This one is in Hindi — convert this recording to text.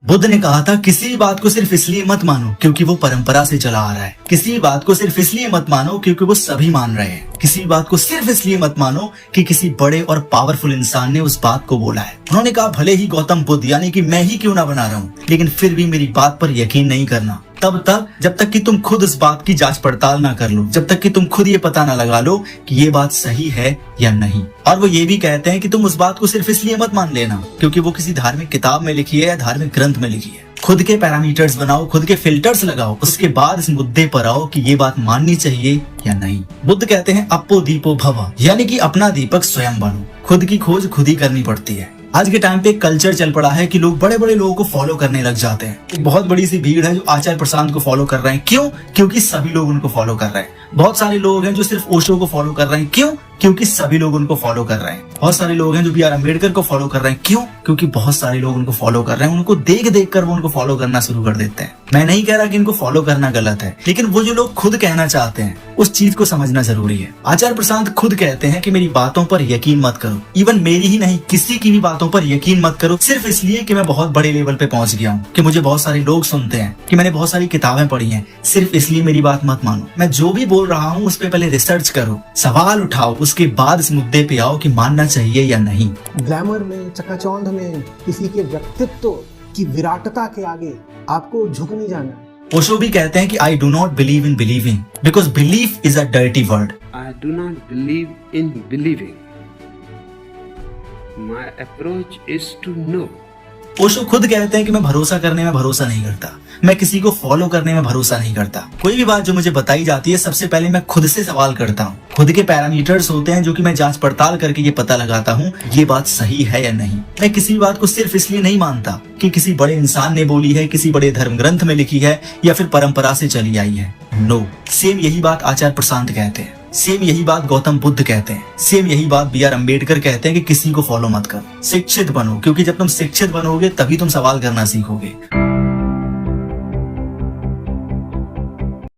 बुद्ध ने कहा था किसी भी बात को सिर्फ इसलिए मत मानो क्योंकि वो परंपरा से चला आ रहा है। किसी भी बात को सिर्फ इसलिए मत मानो क्योंकि वो सभी मान रहे हैं। किसी भी बात को सिर्फ इसलिए मत मानो कि किसी बड़े और पावरफुल इंसान ने उस बात को बोला है। उन्होंने कहा भले ही गौतम बुद्ध यानी कि मैं ही क्यों ना बना रहा हूँ, लेकिन फिर भी मेरी बात पर यकीन नहीं करना तब तक जब तक कि तुम खुद इस बात की जांच पड़ताल ना कर लो, जब तक कि तुम खुद ये पता ना लगा लो कि ये बात सही है या नहीं। और वो ये भी कहते हैं कि तुम उस बात को सिर्फ इसलिए मत मान लेना क्योंकि वो किसी धार्मिक किताब में लिखी है या धार्मिक ग्रंथ में लिखी है। खुद के पैरामीटर्स बनाओ, खुद के फिल्टर्स लगाओ, उसके बाद इस मुद्दे पर आओ कि ये बात माननी चाहिए या नहीं। बुद्ध कहते हैं अपो दीपो भव, यानी कि अपना दीपक स्वयं बनो। खुद की खोज खुद ही करनी पड़ती है। आज के टाइम पे एक कल्चर चल पड़ा है कि लोग बड़े बड़े लोगों को फॉलो करने लग जाते हैं। एक बहुत बड़ी सी भीड़ है जो आचार्य प्रशांत को फॉलो कर रहे हैं। क्यों? क्योंकि सभी लोग उनको फॉलो कर रहे हैं। बहुत सारे लोग हैं जो सिर्फ ओशो को फॉलो कर रहे हैं। क्यों? क्योंकि सभी लोग उनको फॉलो कर रहे हैं। बहुत सारे लोग हैं जो B.R. अम्बेडकर को फॉलो कर रहे हैं। क्यों? क्योंकि बहुत सारे लोग उनको फॉलो कर रहे हैं। उनको देख देख कर वो उनको फॉलो करना शुरू कर देते हैं। मैं नहीं कह रहा कि इनको फॉलो करना गलत है, लेकिन वो जो लोग खुद कहना चाहते हैं उस चीज को समझना जरूरी है। आचार्य प्रशांत खुद कहते हैं कि मेरी बातों पर यकीन मत करो। इवन मेरी ही नहीं, किसी की भी बातों पर यकीन मत करो सिर्फ इसलिए कि मैं बहुत बड़े लेवल पे पहुंच गया हूँ, कि मुझे बहुत सारे लोग सुनते हैं, कि मैंने बहुत सारी किताबें पढ़ी हैं। सिर्फ इसलिए मेरी बात मत मानो। मैं जो भी बोल रहा हूँ उस पर पहले रिसर्च करो, सवाल उठाओ, उसके बाद इस मुद्दे पे आओ कि मानना चाहिए या नहीं। ग्लैमर में, चकाचौंध में, किसी के व्यक्तित्व की विराटता के आगे आपको झुक नहीं जाना। ओशो भी कहते हैं कि I do not believe in believing because belief is a dirty word. I do not believe in believing. My approach is to know. Osho खुद कहते हैं कि मैं भरोसा करने में भरोसा नहीं करता, मैं किसी को फॉलो करने में भरोसा नहीं करता। कोई भी बात जो मुझे बताई जाती है सबसे पहले मैं खुद से सवाल करता हूँ। खुद के पैरामीटर्स होते हैं जो कि मैं जांच पड़ताल करके ये पता लगाता हूँ ये बात सही है या नहीं। मैं किसी भी बात को सिर्फ इसलिए नहीं मानता कि किसी बड़े इंसान ने बोली है, किसी बड़े धर्म ग्रंथ में लिखी है या फिर परंपरा से चली आई है। नो, सेम यही बात आचार्य प्रशांत कहते हैं, सेम यही बात गौतम बुद्ध कहते हैं, सेम यही बात B.R. अम्बेडकर कहते हैं कि किसी को फॉलो मत करो, शिक्षित बनो, क्योंकि जब तुम शिक्षित बनोगे तभी तुम सवाल करना सीखोगे।